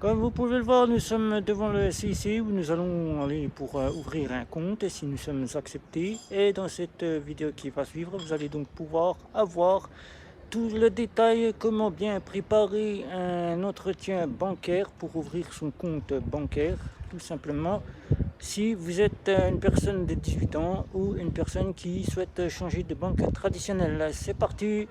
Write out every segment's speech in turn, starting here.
Comme vous pouvez le voir, nous sommes devant le CIC où nous allons aller pour ouvrir un compte si nous sommes acceptés. Et dans cette vidéo qui va suivre, vous allez donc pouvoir avoir tout le détail, comment bien préparer un entretien bancaire pour ouvrir son compte bancaire, tout simplement. Si vous êtes une personne de 18 ans ou une personne qui souhaite changer de banque traditionnelle, c'est parti!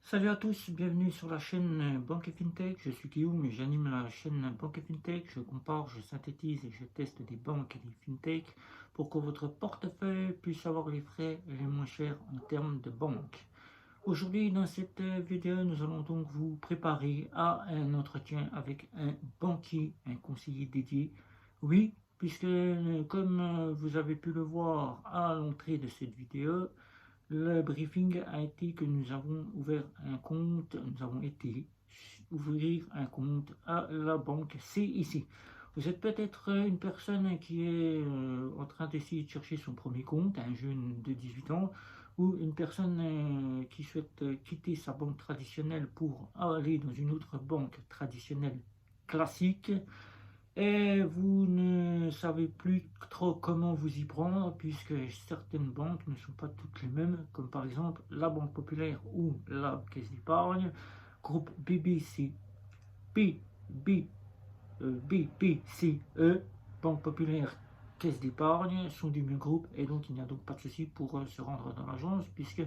Salut à tous, bienvenue sur la chaîne Banque et Fintech. Je suis Guillaume et j'anime la chaîne Banque et Fintech. Je compare, je synthétise et je teste des banques et des fintech pour que votre portefeuille puisse avoir les frais les moins chers en termes de banque. Aujourd'hui, dans cette vidéo, nous allons donc vous préparer à un entretien avec un banquier, un conseiller dédié. Oui, puisque comme vous avez pu le voir à l'entrée de cette vidéo, le briefing a été que nous avons ouvert un compte, nous avons été ouvrir un compte à la banque CIC. Vous êtes peut-être une personne qui est en train d'essayer de chercher son premier compte, un jeune de 18 ans, ou une personne qui souhaite quitter sa banque traditionnelle pour aller dans une autre banque traditionnelle classique. Et vous ne savez plus trop comment vous y prendre puisque certaines banques ne sont pas toutes les mêmes, comme par exemple la Banque Populaire ou la Caisse d'épargne, groupe BBC, BPCE, Banque Populaire, Caisse d'épargne sont du même groupe et donc il n'y a donc pas de souci pour se rendre dans l'agence puisque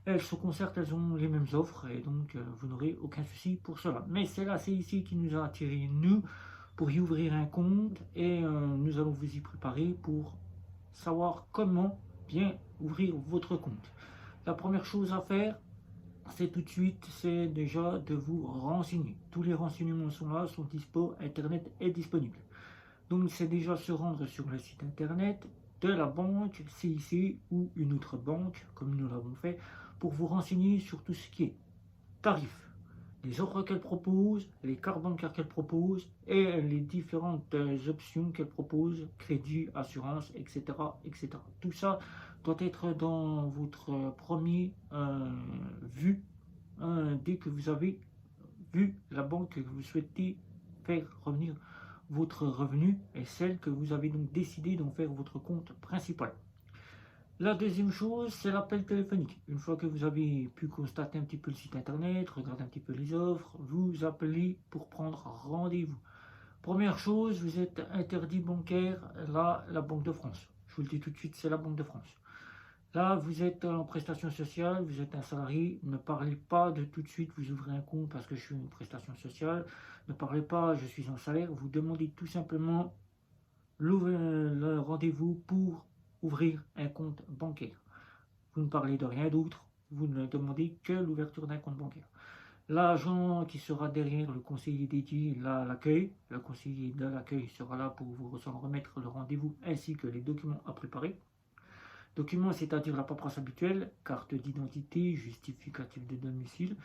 elles se concertent, elles ont les mêmes offres et donc vous n'aurez aucun souci pour cela. Mais c'est là, c'est ici qui nous a attiré nous pour y ouvrir un compte et nous allons vous y préparer pour savoir comment bien ouvrir votre compte. La première chose à faire, c'est tout de suite, c'est déjà de vous renseigner. Tous les renseignements sont là, sont dispo, Internet est disponible. Donc c'est déjà se rendre sur le site Internet de la banque CIC ou une autre banque, comme nous l'avons fait, pour vous renseigner sur tout ce qui est tarifs, les offres qu'elle propose, les cartes bancaires qu'elle propose et les différentes options qu'elle propose, crédit, assurance, etc., etc. Tout ça doit être dans votre premier vue dès que vous avez vu la banque que vous souhaitez faire revenir votre revenu et celle que vous avez donc décidé d'en faire votre compte principal. La deuxième chose, c'est l'appel téléphonique. Une fois que vous avez pu constater un petit peu le site internet, regarder un petit peu les offres, vous appelez pour prendre rendez-vous. Première chose, vous êtes interdit bancaire, là, la Banque de France. Je vous le dis tout de suite, c'est la Banque de France. Là, vous êtes en prestation sociale, vous êtes un salarié, ne parlez pas de tout de suite, vous ouvrez un compte parce que je suis une prestation sociale, ne parlez pas, je suis en salaire, vous demandez tout simplement le rendez-vous pour ouvrir un compte bancaire. Vous ne parlez de rien d'autre, vous ne demandez que l'ouverture d'un compte bancaire. L'agent qui sera derrière le conseiller dédié, l'accueil, le conseiller de l'accueil sera là pour vous remettre le rendez-vous ainsi que les documents à préparer. Documents, c'est-à-dire la paperasse habituelle, carte d'identité, justificatif de domicile,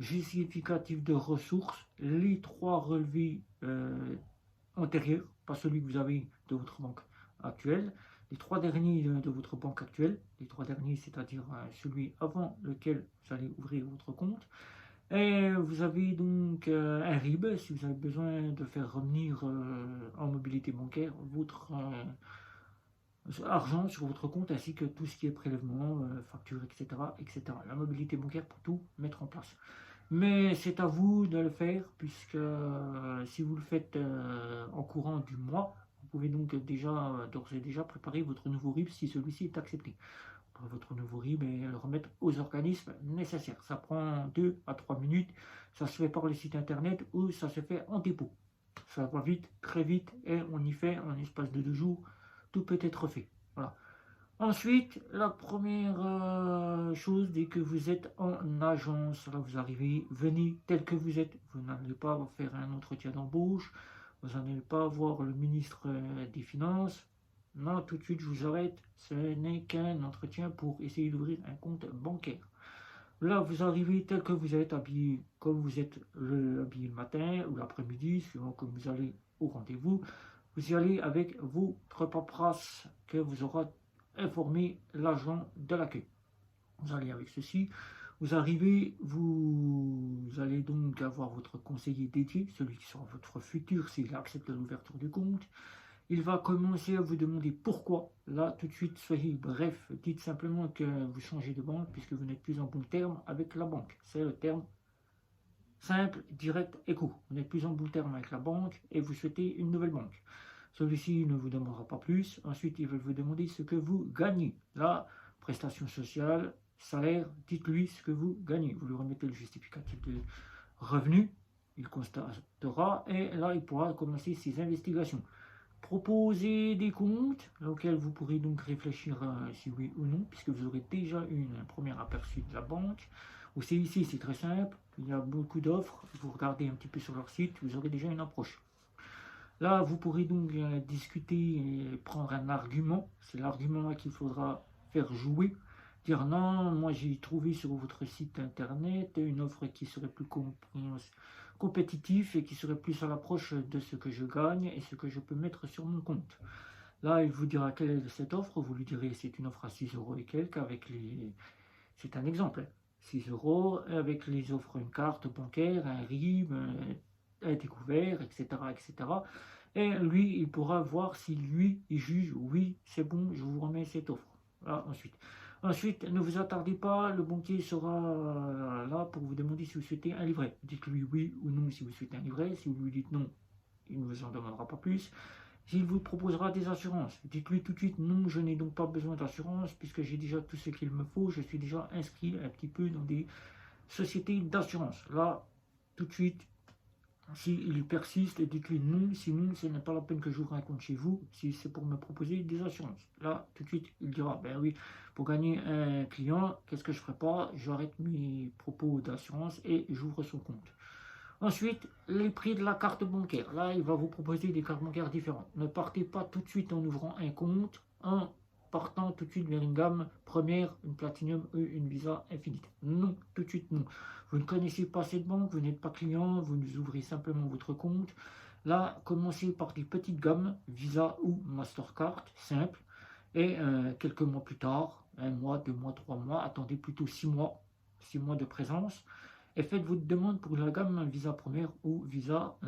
justificatif de ressources, les 3 relevés antérieurs, pas celui que vous avez de votre banque actuelle, les 3 derniers de votre banque actuelle, les 3 derniers, c'est-à-dire celui avant lequel vous allez ouvrir votre compte. Et vous avez donc un RIB si vous avez besoin de faire revenir en mobilité bancaire votre argent sur votre compte ainsi que tout ce qui est prélèvement, facture, etc., etc. La mobilité bancaire pour tout mettre en place. Mais c'est à vous de le faire puisque si vous le faites en courant du mois, vous pouvez donc déjà d'ores et déjà préparer votre nouveau RIB si celui-ci est accepté. Votre nouveau RIB et le remettre aux organismes nécessaires. Ça prend 2 à 3 minutes. Ça se fait par le site internet ou ça se fait en dépôt. Ça va vite, très vite et on y fait en espace de 2 jours. Tout peut être fait. Voilà. Ensuite, la première chose, dès que vous êtes en agence, là vous arrivez, venez tel que vous êtes. Vous n'allez pas faire un entretien d'embauche, vous n'allez pas voir le ministre des Finances. Non, tout de suite, je vous arrête. Ce n'est qu'un entretien pour essayer d'ouvrir un compte bancaire. Là, vous arrivez tel que vous êtes, habillé comme vous êtes habillé le matin ou l'après-midi, suivant comme vous allez au rendez-vous. Vous y allez avec votre paperasse que vous aura informé l'agent de l'accueil. Vous allez avec ceci, Vous arrivez, vous allez donc avoir votre conseiller dédié, celui qui sera votre futur s'il accepte l'ouverture du compte. Il va commencer à vous demander pourquoi. Là, tout de suite, soyez bref. Dites simplement que vous changez de banque puisque vous n'êtes plus en bon terme avec la banque. C'est le terme simple, direct et court. Vous n'êtes plus en bon terme avec la banque et vous souhaitez une nouvelle banque. Celui-ci ne vous demandera pas plus. Ensuite, il va vous demander ce que vous gagnez. Là, prestation sociale, salaire, dites-lui ce que vous gagnez. Vous lui remettez le justificatif de revenu, il constatera et là, il pourra commencer ses investigations. Proposer des comptes auxquels vous pourrez donc réfléchir si oui ou non, puisque vous aurez déjà eu un premier aperçu de la banque. Au CIC, c'est très simple, il y a beaucoup d'offres, vous regardez un petit peu sur leur site, vous aurez déjà une approche. Là, vous pourrez donc discuter et prendre un argument. C'est l'argument là qu'il faudra faire jouer. Dire non, moi j'ai trouvé sur votre site internet une offre qui serait plus compétitive et qui serait plus à l'approche de ce que je gagne et ce que je peux mettre sur mon compte. Là, il vous dira quelle est cette offre. Vous lui direz c'est une offre à 6 euros et quelques avec les... C'est un exemple. 6 euros avec les offres une carte bancaire, un RIB, un découvert, etc., etc. Et lui, il pourra voir si lui, il juge, oui, c'est bon, je vous remets cette offre. Là, ensuite, ne vous attardez pas, le banquier sera là pour vous demander si vous souhaitez un livret. Dites-lui oui ou non si vous souhaitez un livret. Si vous lui dites non, il ne vous en demandera pas plus. S'il vous proposera des assurances, dites-lui tout de suite non, je n'ai donc pas besoin d'assurance puisque j'ai déjà tout ce qu'il me faut, je suis déjà inscrit un petit peu dans des sociétés d'assurance. Là, tout de suite, s'il persiste, dites-lui non, sinon ce n'est pas la peine que j'ouvre un compte chez vous si c'est pour me proposer des assurances. Là, tout de suite, il dira, ben oui, pour gagner un client, qu'est-ce que je ferai pas? J'arrête mes propos d'assurance et j'ouvre son compte. Ensuite, les prix de la carte bancaire. Là, il va vous proposer des cartes bancaires différentes. Ne partez pas tout de suite en ouvrant un compte, en partant tout de suite vers une gamme première, une Platinum ou une Visa Infinite. Non, tout de suite non. Vous ne connaissez pas cette banque, vous n'êtes pas client, vous nous ouvrez simplement votre compte. Là, commencez par des petites gammes, Visa ou Mastercard, simple. Et quelques mois plus tard, un mois, 2 mois, 3 mois, attendez plutôt 6 mois de présence et faites votre demande pour la gamme Visa Première ou Visa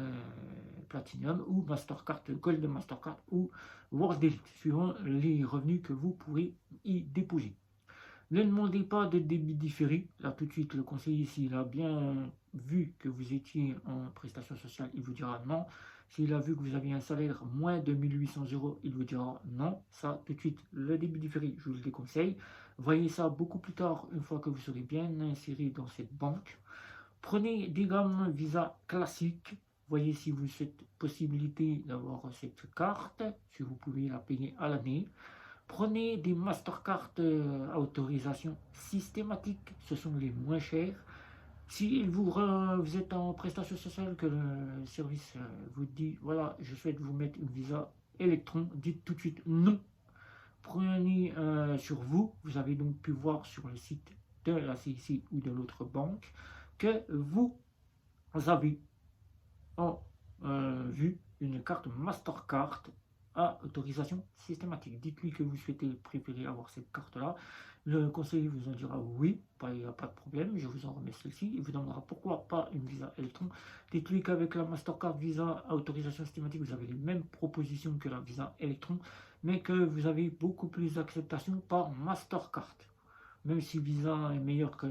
Platinum ou Mastercard Gold Mastercard ou World Elite, suivant les revenus que vous pourrez y déposer. Ne demandez pas de débit différé. Là, tout de suite, le conseiller, s'il a bien vu que vous étiez en prestation sociale, il vous dira non. S'il a vu que vous aviez un salaire moins de 1800 euros, il vous dira non. Ça, tout de suite, le débit différé, je vous le déconseille. Voyez ça beaucoup plus tard, une fois que vous serez bien inséré dans cette banque. Prenez des gammes Visa classiques. Voyez si vous avez cette possibilité d'avoir cette carte, si vous pouvez la payer à l'année. Prenez des Mastercard à autorisation systématique, ce sont les moins chers. Si vous êtes en prestation sociale, que le service vous dit, voilà, je souhaite vous mettre une Visa Electron, dites tout de suite non. Prenez sur vous, vous avez donc pu voir sur le site de la CIC ou de l'autre banque, que vous avez en vue une carte Mastercard à autorisation systématique. Dites-lui que vous préférez avoir cette carte-là. Le conseiller vous en dira oui, il n'y a pas de problème, je vous en remets celle-ci. Il vous demandera pourquoi pas une Visa Electron. Dites-lui qu'avec la Mastercard Visa à autorisation systématique, vous avez les mêmes propositions que la Visa Electron, mais que vous avez beaucoup plus d'acceptation par Mastercard. Même si Visa est meilleur que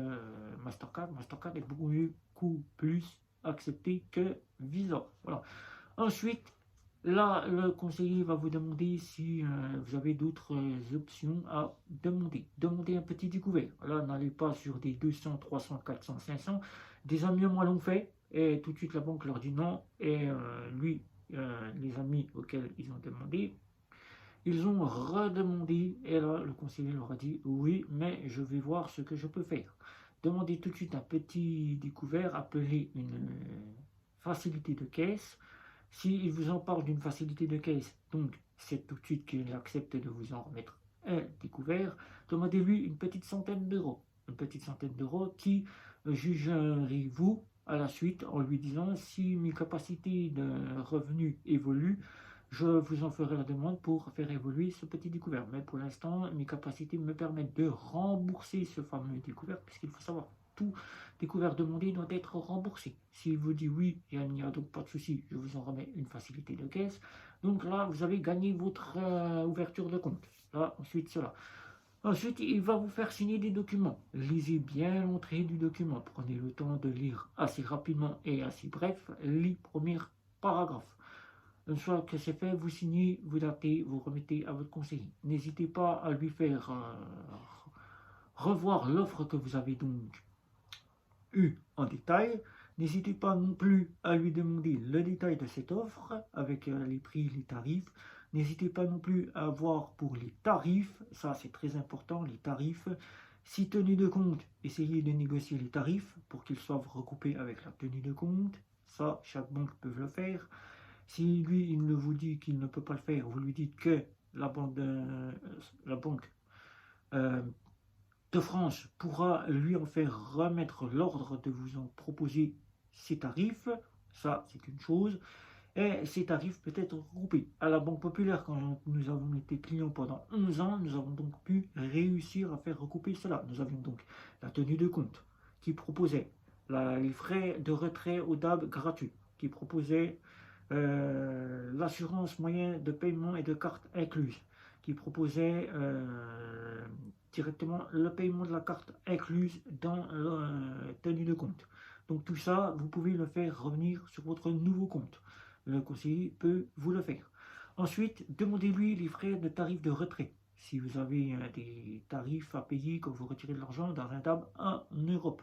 Mastercard, Mastercard est beaucoup plus accepté que Visa. Voilà. Ensuite, là, le conseiller va vous demander si vous avez d'autres options à demander. Demandez un petit découvert. Là, n'allez pas sur des 200, 300, 400, 500. Des amis à moi l'ont fait et tout de suite la banque leur dit non. Et les amis auxquels ils ont demandé, ils ont redemandé et là, le conseiller leur a dit oui, mais je vais voir ce que je peux faire. Demandez tout de suite un petit découvert, appelez une facilité de caisse. S'il vous en parle d'une facilité de caisse, donc c'est tout de suite qu'il accepte de vous en remettre un découvert, demandez-lui une petite centaine d'euros. Une petite centaine d'euros qui jugerez-vous à la suite en lui disant si mes capacités de revenus évoluent, je vous en ferai la demande pour faire évoluer ce petit découvert. Mais pour l'instant, mes capacités me permettent de rembourser ce fameux découvert, puisqu'il faut savoir tout découvert demandé doit être remboursé. S'il vous dit oui, il n'y a donc pas de souci, je vous en remets une facilité de caisse. Donc là, vous avez gagné votre ouverture de compte. Là, ensuite, cela. Ensuite, il va vous faire signer des documents. Lisez bien l'entrée du document. Prenez le temps de lire assez rapidement et assez bref les premiers paragraphes. Une fois que c'est fait, vous signez, vous datez, vous remettez à votre conseiller. N'hésitez pas à lui faire revoir l'offre que vous avez donc eue en détail. N'hésitez pas non plus à lui demander le détail de cette offre avec les prix, les tarifs. N'hésitez pas non plus à voir pour les tarifs, ça c'est très important, les tarifs. Si tenue de compte, essayez de négocier les tarifs pour qu'ils soient recoupés avec la tenue de compte. Ça, chaque banque peut le faire. Si lui, il ne vous dit qu'il ne peut pas le faire, vous lui dites que la banque de France pourra lui en faire remettre l'ordre de vous en proposer ses tarifs. Ça, c'est une chose. Et ces tarifs peuvent être regroupés. À la Banque Populaire, quand nous avons été clients pendant 11 ans, nous avons donc pu réussir à faire recouper cela. Nous avions donc la tenue de compte qui proposait les frais de retrait au DAB gratuits, qui proposait l'assurance moyen de paiement et de carte incluse, qui proposait directement le paiement de la carte incluse dans la tenue de compte. Donc tout ça, vous pouvez le faire revenir sur votre nouveau compte. Le conseiller peut vous le faire. Ensuite, demandez-lui les frais de tarifs de retrait. Si vous avez des tarifs à payer quand vous retirez de l'argent dans un DAB en Europe.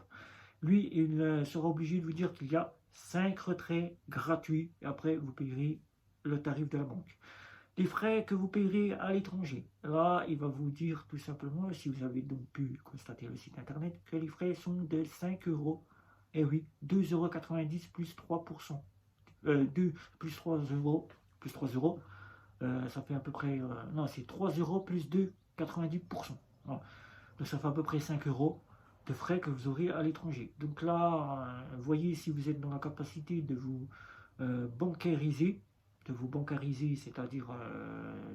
Lui, il sera obligé de vous dire qu'il y a 5 retraits gratuits et après vous payerez le tarif de la banque. Les frais que vous payerez à l'étranger. Là, il va vous dire tout simplement, si vous avez donc pu constater le site internet, que les frais sont de 5 euros. Et oui, 2,90 € plus 3%. 2 plus 3 euros, ça fait à peu près, non, c'est 3 euros plus 2,90%. Voilà. Donc ça fait à peu près 5 euros de frais que vous aurez à l'étranger. Donc là, voyez si vous êtes dans la capacité de vous bancariser, c'est-à-dire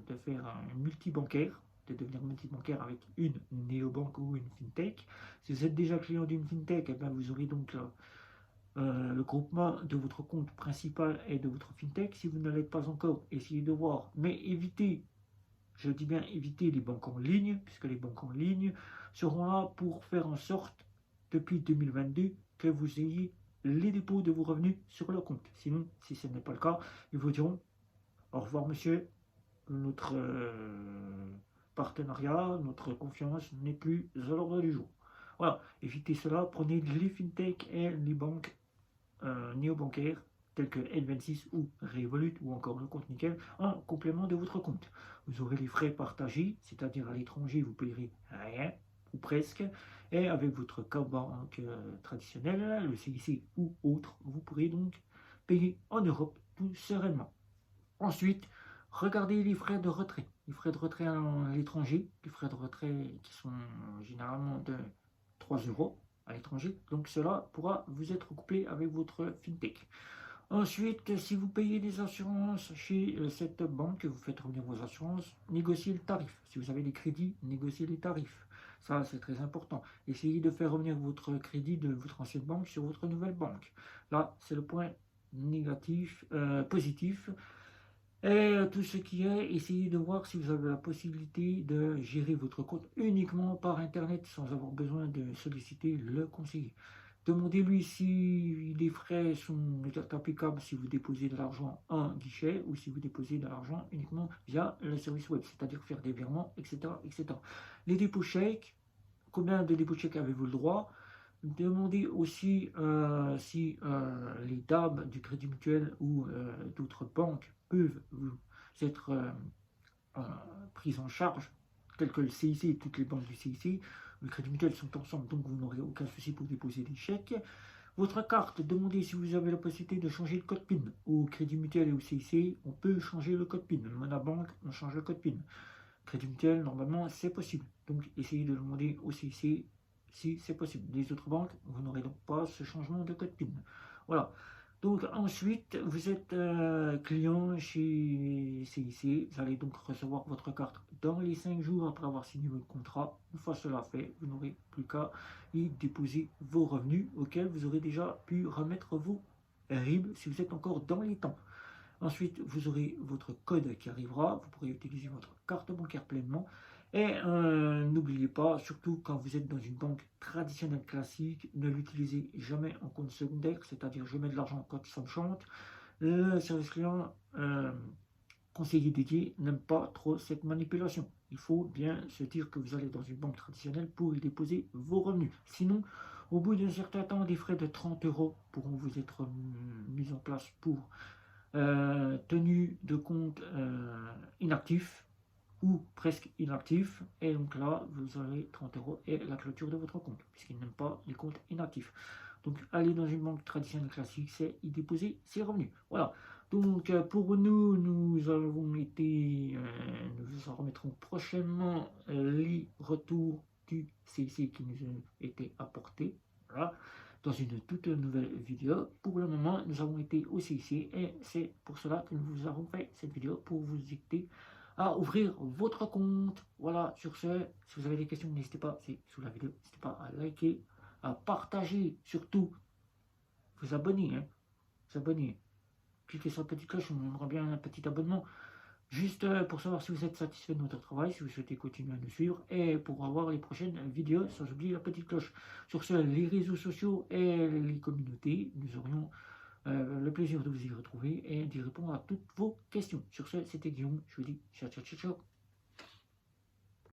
de faire un multibancaire, de devenir multibancaire avec une néobanque ou une fintech. Si vous êtes déjà client d'une fintech, eh bien vous aurez donc le groupement de votre compte principal et de votre fintech. Si vous ne l'êtes pas encore, essayez de voir. Mais évitez, je dis bien évitez les banques en ligne, puisque les banques en ligne seront là pour faire en sorte, depuis 2022, que vous ayez les dépôts de vos revenus sur le compte. Sinon, si ce n'est pas le cas, ils vous diront au revoir monsieur, notre partenariat, notre confiance n'est plus à l'ordre du jour. Voilà, évitez cela, prenez les fintech et les banques néobancaires tels que N26 ou Revolut ou encore le compte Nickel en complément de votre compte. Vous aurez les frais partagés, c'est-à-dire à l'étranger vous payerez rien ou presque, et avec votre banque traditionnelle, le CIC ou autre, vous pourrez donc payer en Europe tout sereinement. Ensuite, regardez les frais de retrait. Les frais de retrait à l'étranger, les frais de retrait qui sont généralement de 3 euros à l'étranger. Donc cela pourra vous être couplé avec votre fintech. Ensuite, si vous payez des assurances chez cette banque, vous faites revenir vos assurances, négociez le tarif. Si vous avez des crédits, négociez les tarifs. Ça, c'est très important. Essayez de faire revenir votre crédit de votre ancienne banque sur votre nouvelle banque. Là, c'est le point négatif, positif. Et tout ce qui est, essayez de voir si vous avez la possibilité de gérer votre compte uniquement par Internet sans avoir besoin de solliciter le conseiller. Demandez-lui si les frais sont applicables si vous déposez de l'argent en guichet ou si vous déposez de l'argent uniquement via le service web, c'est-à-dire faire des virements, etc., etc. Les dépôts chèques, combien de dépôts chèques avez-vous le droit? Demandez aussi si les DAB du Crédit Mutuel ou d'autres banques peuvent vous être prises en charge, telles que le CIC et toutes les banques du CIC. Le Crédit Mutuel sont ensemble, donc vous n'aurez aucun souci pour déposer des chèques. Votre carte, demandez si vous avez la possibilité de changer le code PIN. Au Crédit Mutuel et au CIC, on peut changer le code PIN. Monabank, on change le code PIN. Crédit Mutuel, normalement, c'est possible. Donc, essayez de demander au CIC si c'est possible. Les autres banques, vous n'aurez donc pas ce changement de code PIN. Voilà. Donc ensuite, vous êtes client chez CIC, vous allez donc recevoir votre carte dans les 5 jours après avoir signé votre contrat. Une fois cela fait, vous n'aurez plus qu'à y déposer vos revenus auxquels vous aurez déjà pu remettre vos RIB si vous êtes encore dans les temps. Ensuite, vous aurez votre code qui arrivera, vous pourrez utiliser votre carte bancaire pleinement. Et n'oubliez pas, surtout quand vous êtes dans une banque traditionnelle classique, ne l'utilisez jamais en compte secondaire, c'est-à-dire je mets de l'argent quand ça me chante. Le service client conseiller dédié n'aime pas trop cette manipulation. Il faut bien se dire que vous allez dans une banque traditionnelle pour y déposer vos revenus. Sinon, au bout d'un certain temps, des frais de 30 € pourront vous être mis en place pour tenue de compte inactif ou presque inactif, et donc là vous aurez 30 € et la clôture de votre compte puisqu'il n'aime pas les comptes inactifs. Donc aller dans une banque traditionnelle classique, c'est y déposer ses revenus. Voilà, donc pour nous avons été nous vous en remettrons prochainement les retours du CIC qui nous ont été apportés. Voilà, dans une toute nouvelle vidéo. Pour le moment, nous avons été au CIC et c'est pour cela que nous vous avons fait cette vidéo pour vous aider à ouvrir votre compte. Voilà, sur ce, si vous avez des questions, n'hésitez pas, c'est sous la vidéo, n'hésitez pas à liker, à partager, surtout vous abonner, vous abonner. Cliquez sur la petite cloche, on aimerait bien un petit abonnement. Juste pour savoir si vous êtes satisfait de notre travail, si vous souhaitez continuer à nous suivre et pour avoir les prochaines vidéos, sans oublier la petite cloche. Sur ce, les réseaux sociaux et les communautés, nous aurions le plaisir de vous y retrouver et d'y répondre à toutes vos questions. Sur ce, c'était Guillaume, je vous dis ciao ciao ciao ciao.